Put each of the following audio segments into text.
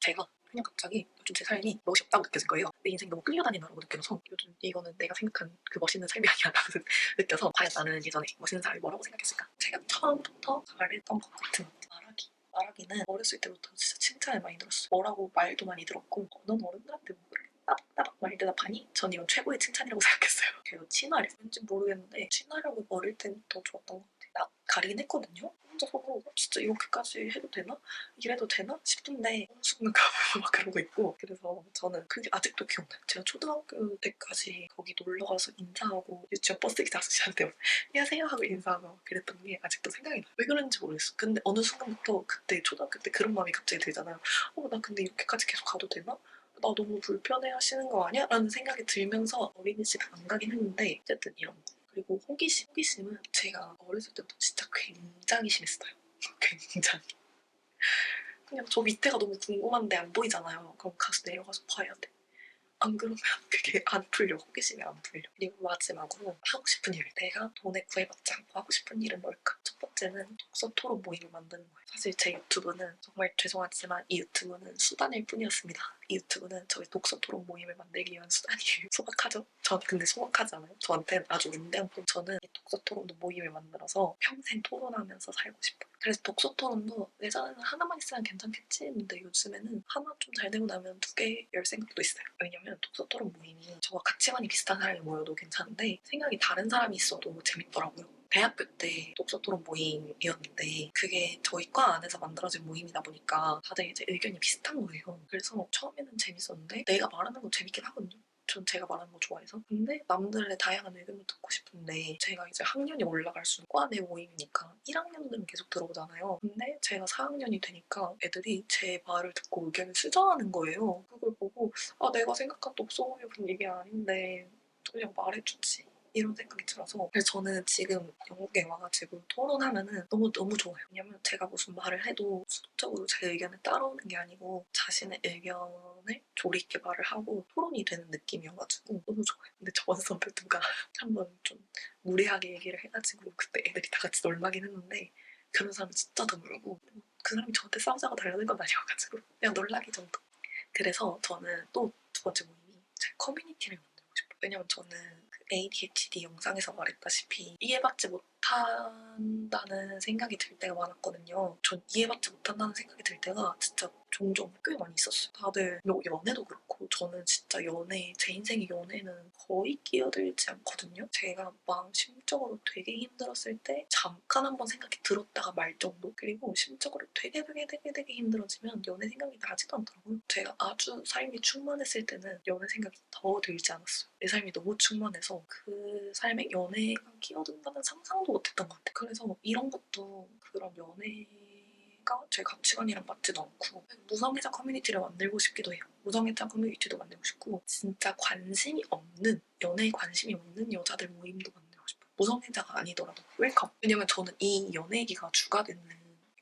제가 그냥 갑자기 요즘 제 삶이 멋이 없다고 느껴진 거예요. 내 인생이 너무 끌려다니느라고 느껴져서 요즘 이거는 내가 생각한 그 멋있는 삶이 아니야라고 느껴서 과연 나는 예전에 멋있는 사람이 뭐라고 생각했을까? 제가 처음부터 잘했던 것 같은 말하기는 어렸을 때부터 진짜 칭찬을 많이 들었어요. 뭐라고 말도 많이 들었고 넌 어른들한테 뭐 그렇게 따박따박 말 대답하니? 전 이건 최고의 칭찬이라고 생각했어요. 그리고 친화력 왠지 모르겠는데 친화력은 어릴 때부터 좋았던 것 같아요. 나 가리긴 했거든요. 혼자 속으로 진짜 이렇게까지 해도 되나? 이래도 되나? 싶은데 어느 순간 가면 막 그러고 있고 그래서 저는 그게 아직도 기억나요. 제가 초등학교 때까지 거기 놀러가서 인사하고 유치원 버스기사 아저씨한테 안녕하세요 하고 인사하고 그랬던 게 아직도 생각이 나요. 왜 그런지 모르겠어. 근데 어느 순간부터 그때 초등학교 때 그런 마음이 갑자기 들잖아요. 나 근데 이렇게까지 계속 가도 되나? 나 너무 불편해 하시는 거 아니야? 라는 생각이 들면서 어린이집 안 가긴 했는데 어쨌든 이런 거. 그리고 호기심은 제가 어렸을 때부터 진짜 굉장히 심했어요. 굉장히. 그냥 저 밑에가 너무 궁금한데 안 보이잖아요. 그럼 가서 내려가서 봐야 돼. 안 그러면 그게 안 풀려. 호기심이 안 풀려. 그리고 마지막으로 하고 싶은 일. 내가 돈에 구애받지 않고 하고 싶은 일은 뭘까? 첫 번째는 독서 토론 모임을 만드는 거예요. 사실 제 유튜브는 정말 죄송하지만 이 유튜브는 수단일 뿐이었습니다. 이 유튜브는 저희 독서 토론 모임을 만들기 위한 수단이에요. 소박하죠? 전 근데 소박하지 않아요? 저한테는 아주 운대한 품. 저는 이 독서 토론 모임을 만들어서 평생 토론하면서 살고 싶어요. 그래서 독서 토론도 예전에는 하나만 있으면 괜찮겠지 했는데 요즘에는 하나 좀 잘 되고 나면 두 개 열 생각도 있어요. 왜냐면 독서 토론 모임이 저와 가치관이 비슷한 사람이 모여도 괜찮은데 생각이 다른 사람이 있어도 재밌더라고요. 대학교 때 독서 토론 모임이었는데 그게 저희 과 안에서 만들어진 모임이다 보니까 다들 이제 의견이 비슷한 거예요. 그래서 처음에는 재밌었는데 내가 말하는 건 재밌긴 하거든요. 전 제가 말하는 거 좋아해서. 근데 남들의 다양한 의견을 듣고 싶은데 제가 이제 학년이 올라갈수록 과 내 모임이니까 1학년들은 계속 들어오잖아요. 근데 제가 4학년이 되니까 애들이 제 말을 듣고 의견을 수정하는 거예요. 그걸 보고 내가 생각한 독서 모임은 이게 아닌데 그냥 말해주지. 이런 생각이 들어서 그래서 저는 지금 영국에 와가지고 토론하면은 너무 좋아요. 왜냐면 제가 무슨 말을 해도 수동적으로 제 의견을 따라오는 게 아니고 자신의 의견을 조리 있게 말을 하고 토론이 되는 느낌이어가지고 너무 좋아요. 근데 저번 수업에 누가 한번 좀 무리하게 얘기를 해가지고 그때 애들이 다 같이 놀라긴 했는데 그런 사람이 진짜 드물고 그 사람이 저한테 싸우자고 달려든 건 아니어가지고 그냥 놀라기 정도. 그래서 저는 또 두 번째 모임이 제 커뮤니티를 만들고 싶어요. 왜냐면 저는 ADHD 영상에서 말했다시피 이해받지 못한다는 생각이 들 때가 많았거든요. 전 이해받지 못한다는 생각이 들 때가 진짜 종종 꽤 많이 있었어요. 다들 연애도 그렇고 저는 진짜 제 인생의 연애는 거의 끼어들지 않거든요. 제가 마음 심적으로 되게 힘들었을 때 잠깐 한번 생각이 들었다가 말 정도. 그리고 심적으로 되게 힘들어지면 연애 생각이 나지도 않더라고요. 제가 아주 삶이 충만했을 때는 연애 생각이 더 들지 않았어요. 내 삶이 너무 충만해서 그 삶에 연애가 끼어든다는 상상도 못했던 것 같아요. 그래서 이런 것도 그런 연애가 제 가치관이랑 맞지도 않고 무성애자 커뮤니티를 만들고 싶기도 해요. 무성애자 커뮤니티도 만들고 싶고 진짜 연애에 관심이 없는 여자들 모임도 만들고 싶어요. 무성애자가 아니더라도 웰컴. 왜냐면 저는 이 연애 얘기가 주가 되는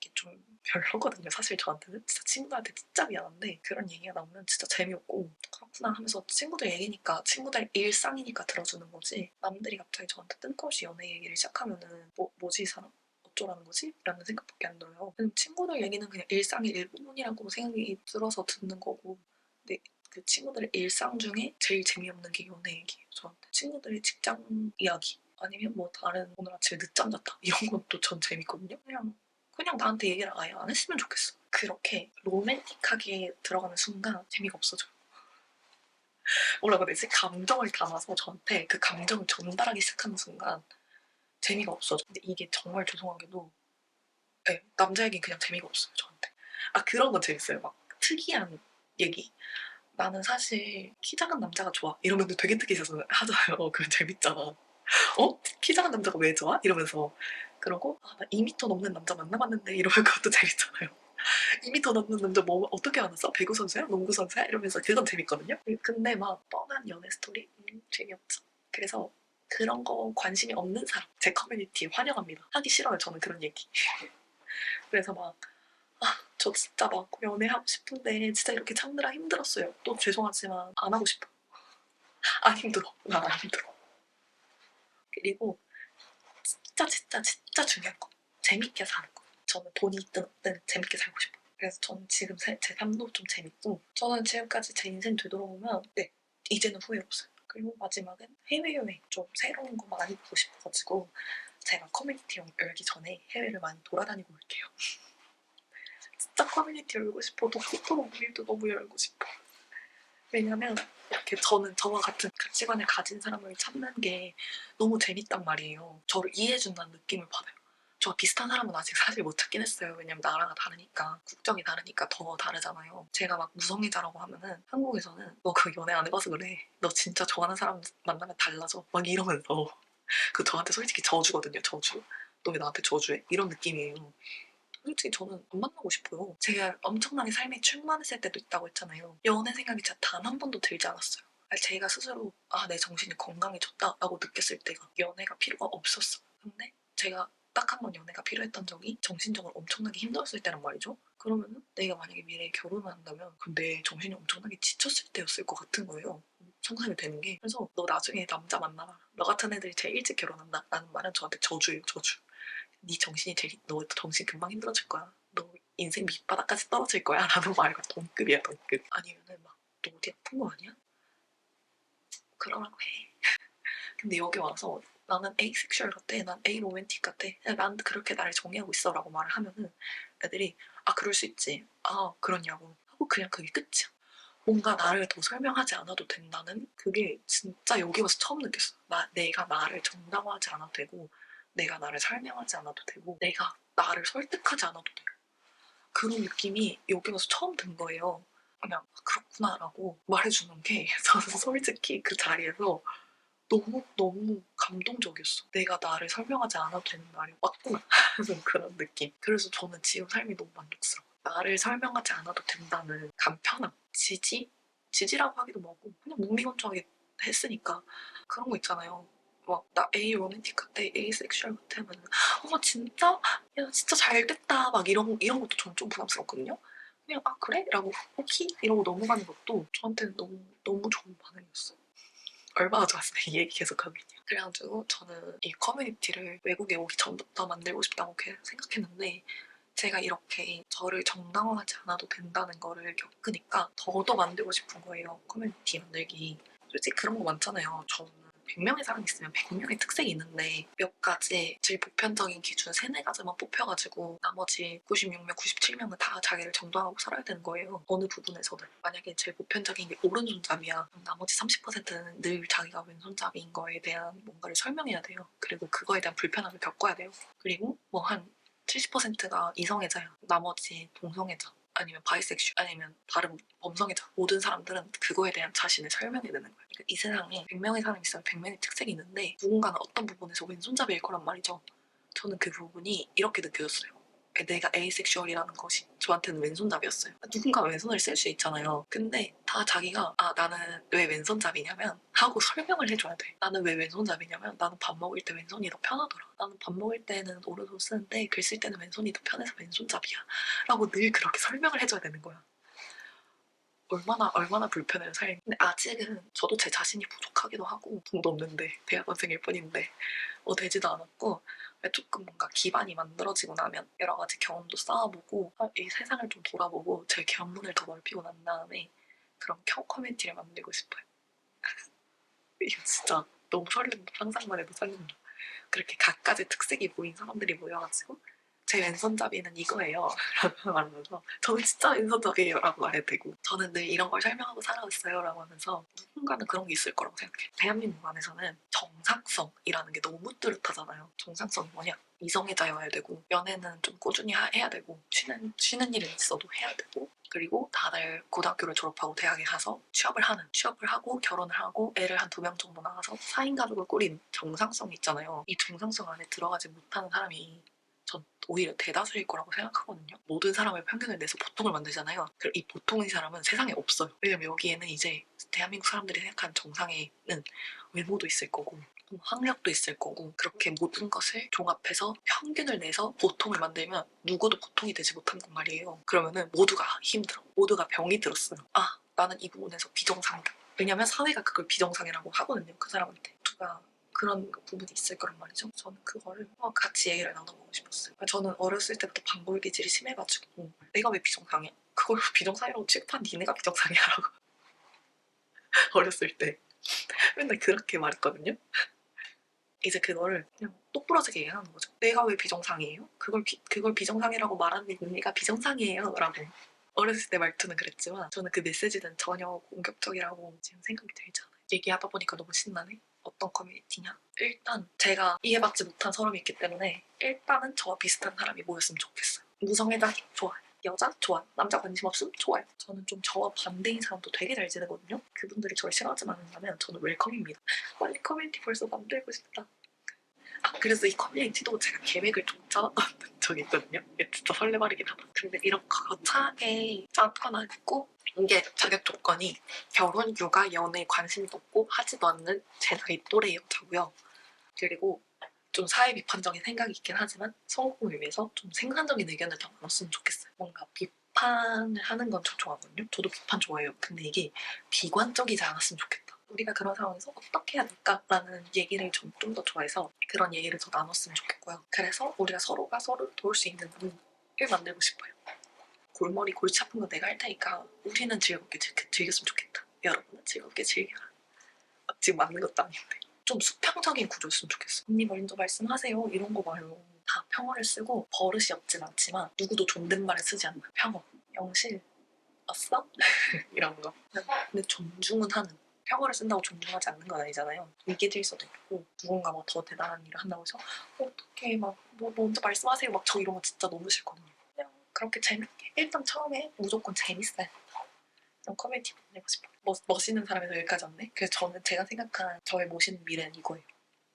게 좀 별로거든요. 사실 저한테는 진짜 친구들한테 진짜 미안한데 그런 얘기가 나오면 진짜 재미없고 그렇구나 하면서 친구들 얘기니까 친구들 일상이니까 들어주는 거지 남들이 갑자기 저한테 뜬금없이 연애 얘기를 시작하면은 뭐지 이 사람? 어쩌라는 거지? 라는 생각밖에 안 들어요. 친구들 얘기는 그냥 일상의 일부분이라고 생각이 들어서 듣는 거고 근데 그 친구들의 일상 중에 제일 재미없는 게 연애 얘기예요. 저한테 친구들의 직장 이야기 아니면 뭐 다른 오늘 아침에 늦잠 잤다 이런 것도 전 재밌거든요. 그냥 나한테 얘기를 아예 안 했으면 좋겠어. 그렇게 로맨틱하게 들어가는 순간 재미가 없어져요. 뭐라고 해야 되지? 감정을 담아서 저한테 그 감정을 전달하기 시작하는 순간 재미가 없어져. 근데 이게 정말 죄송하게도 네, 남자 얘기는 그냥 재미가 없어요. 저한테. 그런 건 재밌어요. 막 특이한 얘기. 나는 사실 키 작은 남자가 좋아. 이러면 되게 특이해서 하잖아요. 그건 재밌잖아. 키 작은 남자가 왜 좋아? 이러면서 그러고 나 2m 넘는 남자 만나봤는데 이러면 그것도 재밌잖아요. 2m 넘는 남자 뭐 어떻게 알았어? 배구 선수야? 농구 선수야? 이러면서 그건 재밌거든요. 근데 막 뻔한 연애 스토리? 재미없죠. 그래서 그런 거 관심이 없는 사람 제 커뮤니티에 환영합니다. 하기 싫어요 저는 그런 얘기. 그래서 저 진짜 막 연애하고 싶은데 진짜 이렇게 참느라 힘들었어요. 또 죄송하지만 안 하고 싶어. 안 힘들어. 나 안 힘들어. 그리고 진짜 중요한 거 재밌게 사는 거. 저는 돈이 있든 없든 재밌게 살고 싶어요. 그래서 저는 지금 제 삶도 좀 재밌고 저는 지금까지 제 인생 되돌아보면 네, 이제는 후회 없어요. 그리고 마지막은 해외여행 좀 새로운 거 많이 보고 싶어가지고 제가 커뮤니티 열기 전에 해외를 많이 돌아다니고 올게요. 진짜 커뮤니티 열고 싶어. 독서토로 모임도 너무 열고 싶어. 왜냐면 이렇게 저는 저와 같은 가치관을 가진 사람을 찾는 게 너무 재밌단 말이에요. 저를 이해해준다는 느낌을 받아요. 저와 비슷한 사람은 아직 사실 못 찾긴 했어요. 왜냐면 나라가 다르니까, 국적이 다르니까 더 다르잖아요. 제가 막 무성애자라고 하면은 한국에서는 너 그 연애 안 해봐서 그래. 너 진짜 좋아하는 사람 만나면 달라져. 막 이러면서 그 저한테 솔직히 저주거든요. 저주. 너 왜 나한테 저주해? 이런 느낌이에요. 솔직히 저는 안 만나고 싶어요. 제가 엄청나게 삶에 충만했을 때도 있다고 했잖아요. 연애 생각이 진짜 단 한 번도 들지 않았어요. 제가 스스로 내 정신이 건강해졌다 라고 느꼈을 때가 연애가 필요가 없었어. 근데 제가 딱 한 번 연애가 필요했던 적이 정신적으로 엄청나게 힘들었을 때란 말이죠. 그러면은 내가 만약에 미래에 결혼을 한다면 근데 정신이 엄청나게 지쳤을 때였을 것 같은 거예요. 상상이 되는 게. 그래서 너 나중에 남자 만나라. 너 같은 애들이 제일 일찍 결혼한다 라는 말은 저한테 저주예요. 저주. 네 정신이 제일 너 정신 금방 힘들어질 거야. 너 인생 밑바닥까지 떨어질 거야 라는 말과 동급이야 동급. 아니면은 막 너 어디 아픈 거 아니야? 그러라고 해. 근데 여기 와서 나는 에이섹슈얼 같아, 난 에이로맨틱 같아, 난 그렇게 나를 정의하고 있어 라고 말을 하면은 애들이 그럴 수 있지, 그러냐고 하고 그냥 그게 끝이야. 뭔가 나를 더 설명하지 않아도 된다는 그게 진짜 여기 와서 처음 느꼈어. 내가 나를 정당화하지 않아도 되고 내가 나를 설명하지 않아도 되고 내가 나를 설득하지 않아도 돼요. 그런 느낌이 여기 와서 처음 든 거예요. 그냥 그렇구나라고 말해주는 게 저는 솔직히 그 자리에서 너무 감동적이었어. 내가 나를 설명하지 않아도 되는 날이 왔구나 하는 그런 느낌. 그래서 저는 지금 삶이 너무 만족스러워. 나를 설명하지 않아도 된다는 간편함, 지지라고 하기도 뭐고 그냥 무미건조하게 했으니까. 그런 거 있잖아요. 막 나 A 로맨틱 같아, A 섹슈얼 같아 하면 진짜? 야 진짜 잘 됐다 막 이런 것도 저는 좀 부담스럽거든요. 그냥 그래? 라고 오케이 이러고 넘어가는 것도 저한테는 너무 좋은 반응이었어요. 얼마나 좋았어요. 이 얘기 계속하면요. 그래가지고 저는 이 커뮤니티를 외국에 오기 전부터 만들고 싶다고 생각했는데 제가 이렇게 저를 정당화하지 않아도 된다는 거를 겪으니까 더더 만들고 싶은 거예요. 커뮤니티 만들기. 솔직히 그런 거 많잖아요. 저는 100명의 사람이 있으면 100명의 특색이 있는데 몇 가지 제일 보편적인 기준 3-4가지만 뽑혀가지고 나머지 96명, 97명은 다 자기를 정당하고 살아야 되는 거예요. 어느 부분에서는. 만약에 제일 보편적인 게 오른손잡이야. 그럼 나머지 30%는 늘 자기가 왼손잡이인 거에 대한 뭔가를 설명해야 돼요. 그리고 그거에 대한 불편함을 겪어야 돼요. 그리고 뭐 한 70%가 이성애자야. 나머지 동성애자. 아니면 바이섹슈 아니면 다른 범성애자. 모든 사람들은 그거에 대한 자신을 설명해야 되는 거예요. 그러니까 이 세상에 100명의 사람이 있으면 100명의 특색이 있는데 누군가는 어떤 부분에서 왼손잡이일 거란 말이죠. 저는 그 부분이 이렇게 느껴졌어요. 내가 에이섹슈얼이라는 것이 저한테는 왼손잡이였어요. 누군가 왼손을 쓸 수 있잖아요. 근데 다 자기가 나는 왜 왼손잡이냐면 하고 설명을 해줘야 돼. 나는 왜 왼손잡이냐면 나는 밥 먹을 때 왼손이 더 편하더라. 나는 밥 먹을 때는 오른손 쓰는데 글 쓸 때는 왼손이 더 편해서 왼손잡이야 라고 늘 그렇게 설명을 해줘야 되는 거야. 얼마나 불편해요 삶이. 근데 아직은 저도 제 자신이 부족하기도 하고 돈도 없는데 대학원생일 뿐인데 되지도 않았고 조금 뭔가 기반이 만들어지고 나면 여러 가지 경험도 쌓아보고 이 세상을 좀 돌아보고 제 견문을 더 넓히고 난 다음에 그런 커뮤니티를 만들고 싶어요. 이거 진짜 너무 설렌다. 상상만 해도 설렌다. 그렇게 각가지 특색이 보인 사람들이 모여가지고 제 왼손잡이는 이거예요 라고 말하면서 저는 진짜 왼손잡이에요 라고 말해도 되고 저는 늘 이런 걸 설명하고 살아왔어요 라고 하면서 누군가는 그런 게 있을 거라고 생각해요. 대한민국 안에서는 정상성이라는 게 너무 뚜렷하잖아요. 정상성이 뭐냐? 이성애자여야 되고 연애는 좀 꾸준히 해야 되고 쉬는 일은 있어도 해야 되고 그리고 다들 고등학교를 졸업하고 대학에 가서 취업을 하고 결혼을 하고 애를 한 2명 정도 낳아서 4인 가족을 꾸린 정상성이 있잖아요. 이 정상성 안에 들어가지 못하는 사람이 전 오히려 대다수일 거라고 생각하거든요. 모든 사람을 평균을 내서 보통을 만들잖아요. 그럼 이 보통의 사람은 세상에 없어요. 왜냐면 여기에는 이제 대한민국 사람들이 생각하는 정상에는 외모도 있을 거고 학력도 있을 거고 그렇게 모든 것을 종합해서 평균을 내서 보통을 만들면 누구도 보통이 되지 못한단 말이에요. 그러면은 모두가 힘들어. 모두가 병이 들었어요. 나는 이 부분에서 비정상이다. 왜냐면 사회가 그걸 비정상이라고 하거든요. 그 사람한테. 누가 그런 부분이 있을 거란 말이죠. 저는 그거를 같이 얘기를 나눠보고 싶었어요. 저는 어렸을 때부터 반골 기질이 심해가지고 내가 왜 비정상이야? 그걸 비정상이라고 취급한 니네가 비정상이야라고 어렸을 때 맨날 그렇게 말했거든요. 이제 그거를 그냥 똑부러지게 얘기하는 거죠. 내가 왜 비정상이에요? 그걸 비정상이라고 말하는 니네가 비정상이에요 라고. 어렸을 때 말투는 그랬지만 저는 그 메시지는 전혀 공격적이라고 지금 생각이 들지 않아요. 얘기하다 보니까 너무 신나네. 어떤 커뮤니티냐? 일단 제가 이해받지 못한 사람이 있기 때문에 일단은 저와 비슷한 사람이 모였으면 좋겠어요. 무성애자 좋아요. 여자 좋아요. 남자 관심 없음 좋아요. 저는 좀 저와 반대인 사람도 되게 잘 지내거든요. 그분들이 저를 싫어하지 않는다면 저는 웰컴입니다. 빨리 커뮤니티 벌써 만들고 싶다. 그래서 이 커뮤니티도 제가 계획을 좀 짜놨던 적이 있거든요. 이게 진짜 설레발이긴 하다. 근데 이런 거창하게 짜거나 이게 자격 조건이 결혼, 육아, 연애 관심도 없고 하지도 않는 제 나이 또래 여자고요. 그리고 좀 사회 비판적인 생각이 있긴 하지만 성공을 위해서 좀 생산적인 의견을 더 나눴으면 좋겠어요. 뭔가 비판을 하는 건 저 좋아하거든요. 저도 비판 좋아해요. 근데 이게 비관적이지 않았으면 좋겠다. 우리가 그런 상황에서 어떻게 해야 될까라는 얘기를 좀 더 좋아해서 그런 얘기를 더 나눴으면 좋겠고요. 그래서 우리가 서로가 서로를 도울 수 있는 을 만들고 싶어요. 골머리 골치 아픈 거 내가 할 테니까 우리는 즐겁게 즐겼으면 좋겠다. 여러분은 즐겁게 즐겨라. 지금 맞는 것도 아닌데 좀 수평적인 구조였으면 좋겠어. 언니 먼저 말씀하세요. 이런 거 말로 다 평어를 쓰고 버릇이 없진 않지만 누구도 존댓말을 쓰지 않는 평어. 영실 왔어? 이런 거. 근데 존중은 하는. 평어를 쓴다고 존중하지 않는 건 아니잖아요. 위계 질서도 있고 누군가 뭐 더 대단한 일을 한다고 해서 어떻게 막 뭐 먼저 말씀하세요. 막 저 이런 거 진짜 너무 싫거든요. 그냥 그렇게 재밌게 일단 처음에 무조건 재밌어요. 그런 커뮤니티 만들고 싶어요. 멋있는 사람에서 여기까지 왔네. 그래서 저는 제가 생각한 저의 멋있는 미래는 이거예요.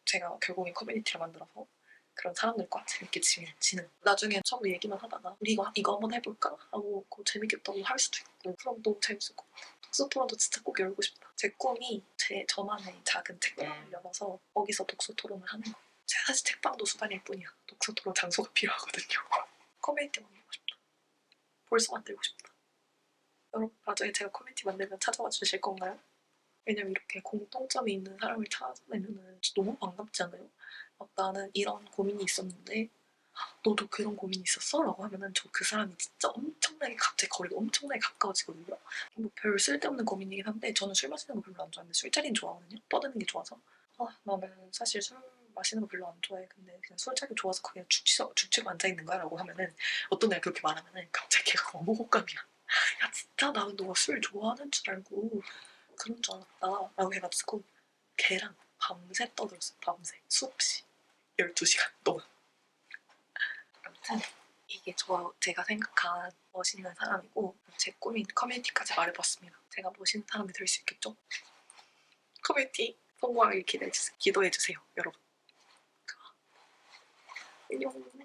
제가 결국엔 커뮤니티를 만들어서 그런 사람들과 재밌게 지내는. 나중에 처음 얘기만 하다가 우리 이거 한번 해볼까? 하고 그거 재밌겠다고 할 수도 있고 그럼 너무 재밌을 것 같아요. 독서 토론도 진짜 꼭 열고 싶다. 제 꿈이 저만의 작은 책방을 열어서 거기서 독서 토론을 하는 거예요. 제가 사실 책방도 수단일 뿐이야. 독서 토론 장소가 필요하거든요. 커뮤니티 만들고 싶다. 벌써 만들고 싶다. 여러분 나중에 제가 커뮤니티 만들면 찾아와 주실 건가요? 왜냐면 이렇게 공통점이 있는 사람을 찾아내면 너무 반갑지 않아요? 나는 이런 고민이 있었는데 너도 그런 고민이 있었어? 라고 하면은 저 그 사람이 진짜 엄청나게 갑자기 거리가 엄청나게 가까워지거든요. 뭐 별 쓸데없는 고민이긴 한데 저는 술 마시는 거 별로 안 좋아하는데 술자리는 좋아하거든요. 떠드는 게 좋아서. 나는 사실 술 마시는 거 별로 안 좋아해. 근데 그냥 술자리 좋아서 그냥 죽치고 앉아있는 거야? 라고 하면은 어떤 애가 그렇게 말하면은 갑자기 걔가 너무 호감이야. 야 진짜 나는 너가 술 좋아하는 줄 알고 그런 줄 알았다 라고 해가지고 걔랑 밤새 떠들었어요. 밤새 수없이 12시간 동안. 아무튼 이게 제가 생각한 멋있는 사람이고 제 꿈인 커뮤니티까지 말해봤습니다. 제가 멋있는 사람이 될 수 있겠죠? 커뮤니티 성공하길 기도해주세요 여러분. 안녕.